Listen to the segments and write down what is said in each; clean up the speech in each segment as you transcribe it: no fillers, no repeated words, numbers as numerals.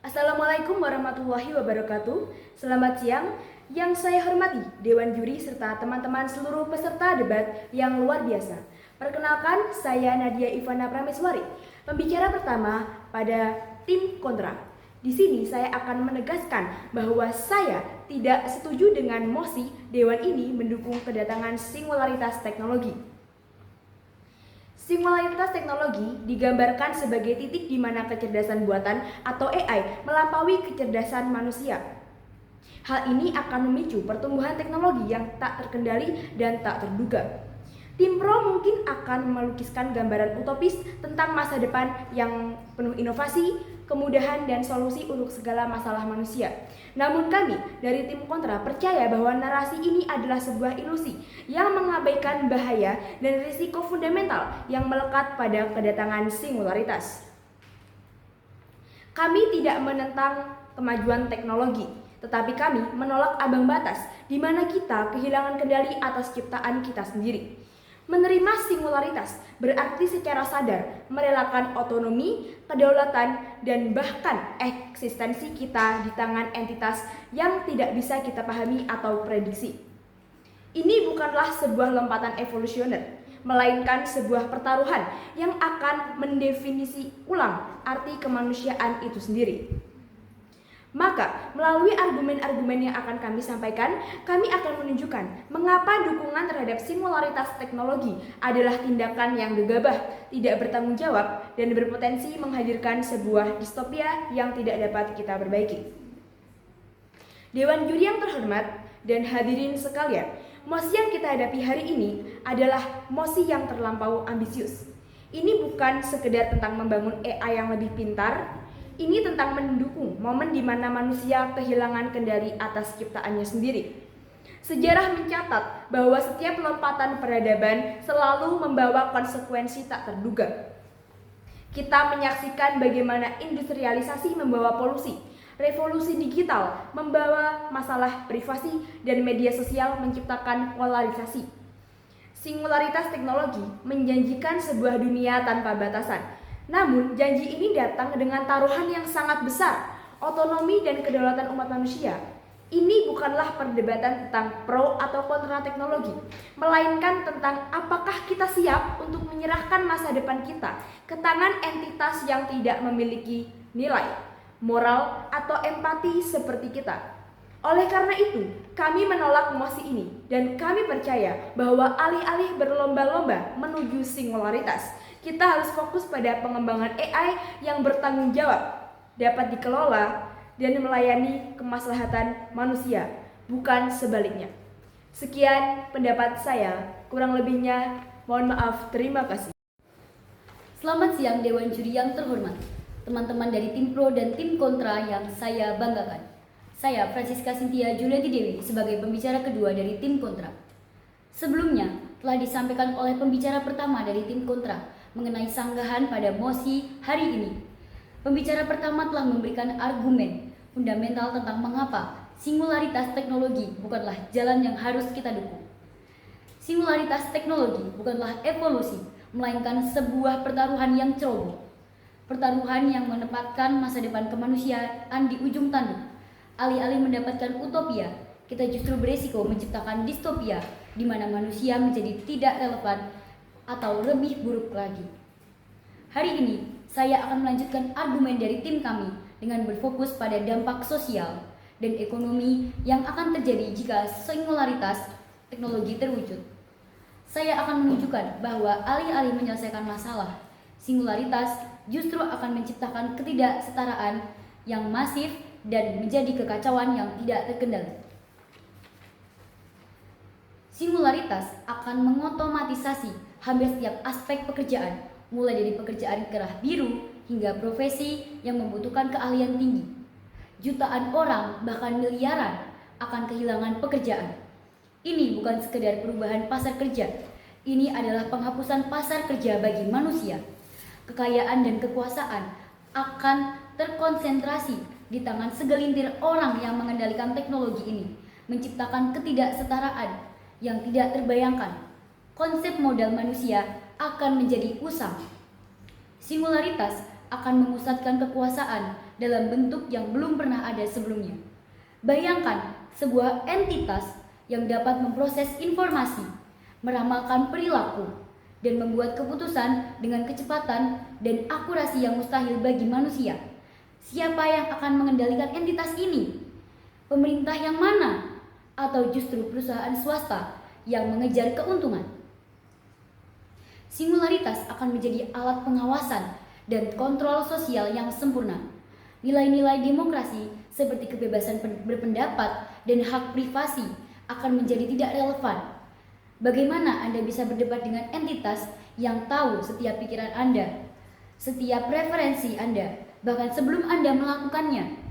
Assalamualaikum warahmatullahi wabarakatuh. Selamat siang. Yang saya hormati Dewan Juri serta teman-teman seluruh peserta debat yang luar biasa. Perkenalkan, saya Nadia Ivana Prameswari, pembicara pertama pada tim kontra. Di sini saya akan menegaskan bahwa saya tidak setuju dengan mosi Dewan ini mendukung kedatangan singularitas teknologi. Singularitas teknologi digambarkan sebagai titik di mana kecerdasan buatan atau AI melampaui kecerdasan manusia. Hal ini akan memicu pertumbuhan teknologi yang tak terkendali dan tak terduga. Tim Pro mungkin akan melukiskan gambaran utopis tentang masa depan yang penuh inovasi, kemudahan, dan solusi untuk segala masalah manusia. Namun kami dari tim kontra percaya bahwa narasi ini adalah sebuah ilusi yang mengabaikan bahaya dan risiko fundamental yang melekat pada kedatangan singularitas. Kami tidak menentang kemajuan teknologi, tetapi kami menolak ambang batas di mana kita kehilangan kendali atas ciptaan kita sendiri. Menerima singularitas berarti secara sadar merelakan otonomi, kedaulatan, dan bahkan eksistensi kita di tangan entitas yang tidak bisa kita pahami atau prediksi. Ini bukanlah sebuah lompatan evolusioner, melainkan sebuah pertaruhan yang akan mendefinisi ulang arti kemanusiaan itu sendiri. Maka, melalui argumen-argumen yang akan kami sampaikan, kami akan menunjukkan mengapa dukungan terhadap singularitas teknologi adalah tindakan yang gegabah, tidak bertanggung jawab, dan berpotensi menghadirkan sebuah distopia yang tidak dapat kita perbaiki. Dewan juri yang terhormat dan hadirin sekalian, mosi yang kita hadapi hari ini adalah mosi yang terlampau ambisius. Ini bukan sekedar tentang membangun AI yang lebih pintar. Ini tentang mendukung momen di mana manusia kehilangan kendali atas ciptaannya sendiri. Sejarah mencatat bahwa setiap lompatan peradaban selalu membawa konsekuensi tak terduga. Kita menyaksikan bagaimana industrialisasi membawa polusi, revolusi digital membawa masalah privasi, dan media sosial menciptakan polarisasi. Singularitas teknologi menjanjikan sebuah dunia tanpa batasan. Namun, janji ini datang dengan taruhan yang sangat besar, otonomi dan kedaulatan umat manusia. Ini bukanlah perdebatan tentang pro atau kontra teknologi, melainkan tentang apakah kita siap untuk menyerahkan masa depan kita ke tangan entitas yang tidak memiliki nilai, moral, atau empati seperti kita. Oleh karena itu, kami menolak mosi ini dan kami percaya bahwa alih-alih berlomba-lomba menuju singularitas, kita harus fokus pada pengembangan AI yang bertanggung jawab, dapat dikelola, dan melayani kemaslahatan manusia, bukan sebaliknya. Sekian pendapat saya, kurang lebihnya mohon maaf, terima kasih. Selamat siang Dewan Juri yang terhormat, teman-teman dari tim pro dan tim kontra yang saya banggakan. Saya Francisca Cynthia Julianti Dewi sebagai pembicara kedua dari tim kontra. Sebelumnya telah disampaikan oleh pembicara pertama dari tim kontra mengenai sanggahan pada mosi hari ini. Pembicara pertama telah memberikan argumen fundamental tentang mengapa singularitas teknologi bukanlah jalan yang harus kita dukung. Singularitas teknologi bukanlah evolusi, melainkan sebuah pertaruhan yang ceroboh. Pertaruhan yang menempatkan masa depan kemanusiaan di ujung tanduk. Alih-alih mendapatkan utopia, kita justru beresiko menciptakan distopia di mana manusia menjadi tidak relevan atau lebih buruk lagi. Hari ini, saya akan melanjutkan argumen dari tim kami dengan berfokus pada dampak sosial dan ekonomi yang akan terjadi jika singularitas teknologi terwujud. Saya akan menunjukkan bahwa alih-alih menyelesaikan masalah, singularitas justru akan menciptakan ketidaksetaraan yang masif dan menjadi kekacauan yang tidak terkendali. Singularitas akan mengotomatisasi hampir setiap aspek pekerjaan, mulai dari pekerjaan kerah biru hingga profesi yang membutuhkan keahlian tinggi. Jutaan orang, bahkan miliaran, akan kehilangan pekerjaan. Ini bukan sekedar perubahan pasar kerja, ini adalah penghapusan pasar kerja bagi manusia. Kekayaan dan kekuasaan akan terkonsentrasi di tangan segelintir orang yang mengendalikan teknologi ini, menciptakan ketidaksetaraan yang tidak terbayangkan. Konsep modal manusia akan menjadi usang. Singularitas akan memusatkan kekuasaan dalam bentuk yang belum pernah ada sebelumnya. Bayangkan sebuah entitas yang dapat memproses informasi, meramalkan perilaku, dan membuat keputusan dengan kecepatan dan akurasi yang mustahil bagi manusia. Siapa yang akan mengendalikan entitas ini? Pemerintah yang mana? Atau justru perusahaan swasta yang mengejar keuntungan? Singularitas akan menjadi alat pengawasan dan kontrol sosial yang sempurna. Nilai-nilai demokrasi seperti kebebasan berpendapat dan hak privasi akan menjadi tidak relevan. Bagaimana Anda bisa berdebat dengan entitas yang tahu setiap pikiran Anda, setiap preferensi Anda, bahkan sebelum Anda melakukannya?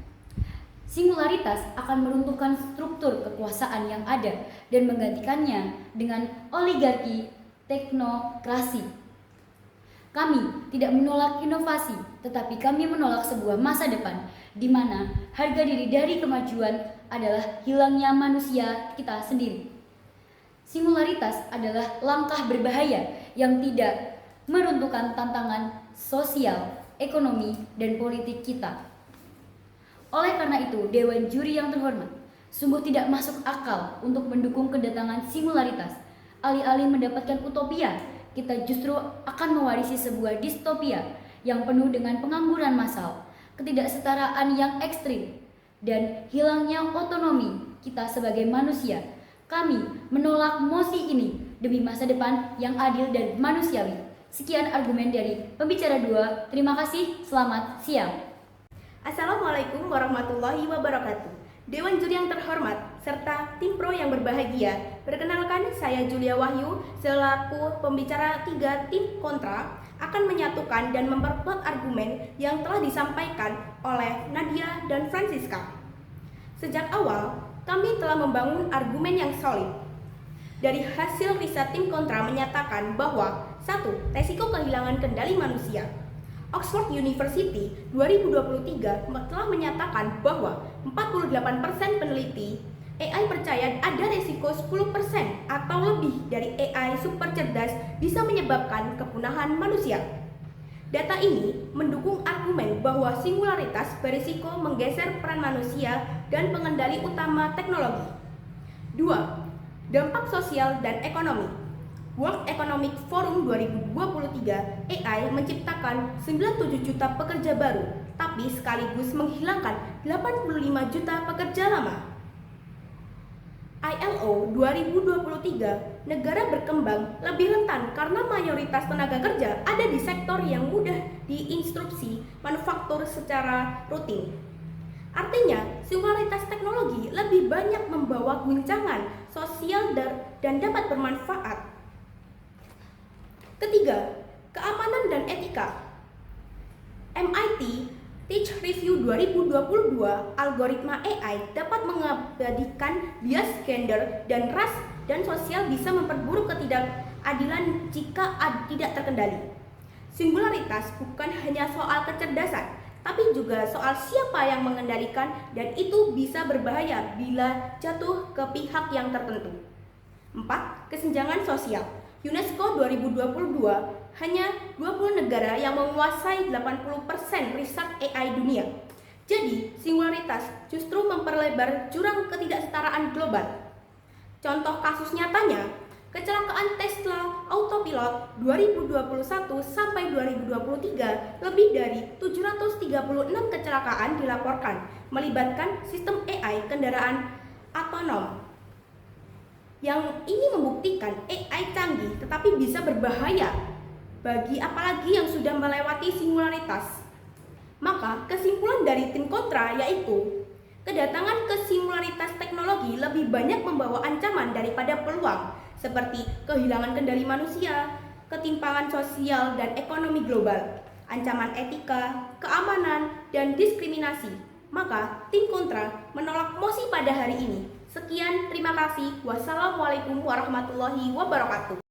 Singularitas akan meruntuhkan struktur kekuasaan yang ada dan menggantikannya dengan oligarki teknokrasi. Kami tidak menolak inovasi, tetapi kami menolak sebuah masa depan di mana harga diri dari kemajuan adalah hilangnya manusia kita sendiri. Singularitas adalah langkah berbahaya yang tidak meruntuhkan tantangan sosial, ekonomi, dan politik kita. Oleh karena itu, Dewan Juri yang terhormat, sungguh tidak masuk akal untuk mendukung kedatangan singularitas. Alih-alih mendapatkan utopia, kita justru akan mewarisi sebuah distopia yang penuh dengan pengangguran massal, ketidaksetaraan yang ekstrim, dan hilangnya otonomi kita sebagai manusia. Kami menolak mosi ini demi masa depan yang adil dan manusiawi. Sekian argumen dari pembicara 2. Terima kasih, selamat siang. Assalamualaikum warahmatullahi wabarakatuh. Dewan Juri yang terhormat, serta tim pro yang berbahagia, perkenalkan saya Julia Wahyu selaku pembicara 3 tim kontra akan menyatukan dan memperkuat argumen yang telah disampaikan oleh Nadia dan Francisca. Sejak awal, kami telah membangun argumen yang solid. Dari hasil riset tim kontra menyatakan bahwa 1. Resiko kehilangan kendali manusia. Oxford University 2023 telah menyatakan bahwa 48% peneliti AI percaya ada resiko 10% atau lebih dari AI super cerdas bisa menyebabkan kepunahan manusia. Data ini mendukung argumen bahwa singularitas berisiko menggeser peran manusia dan pengendali utama teknologi. 2. Dampak sosial dan ekonomi. World Economic Forum 2023, AI menciptakan 97 juta pekerja baru, tapi sekaligus menghilangkan 85 juta pekerja lama. ILO 2023, negara berkembang lebih rentan karena mayoritas tenaga kerja ada di sektor yang mudah diinstruksi manufaktur secara rutin. Artinya, singularitas teknologi lebih banyak membawa guncangan sosial dan dapat bermanfaat. Ketiga, keamanan dan etika. MIT Teach Review 2022, algoritma AI dapat mengabadikan bias gender dan ras dan sosial bisa memperburuk ketidakadilan jika tidak terkendali. Singularitas bukan hanya soal kecerdasan, tapi juga soal siapa yang mengendalikan, dan itu bisa berbahaya bila jatuh ke pihak yang tertentu. 4. Kesenjangan sosial. UNESCO 2022, hanya 20 negara yang menguasai 80% riset AI dunia. Jadi, singularitas justru memperlebar jurang ketidaksetaraan global. Contoh kasus nyatanya, kecelakaan Tesla Autopilot 2021 sampai 2023, lebih dari 736 kecelakaan dilaporkan melibatkan sistem AI kendaraan otonom. Yang ini membuktikan AI canggih tetapi bisa berbahaya bagi apalagi yang sudah melewati singularitas. Maka kesimpulan dari tim kontra yaitu kedatangan ke singularitas teknologi lebih banyak membawa ancaman daripada peluang, seperti kehilangan kendali manusia, ketimpangan sosial dan ekonomi global, ancaman etika, keamanan, dan diskriminasi. Maka tim kontra menolak mosi pada hari ini. Sekian, terima kasih. Wassalamualaikum warahmatullahi wabarakatuh.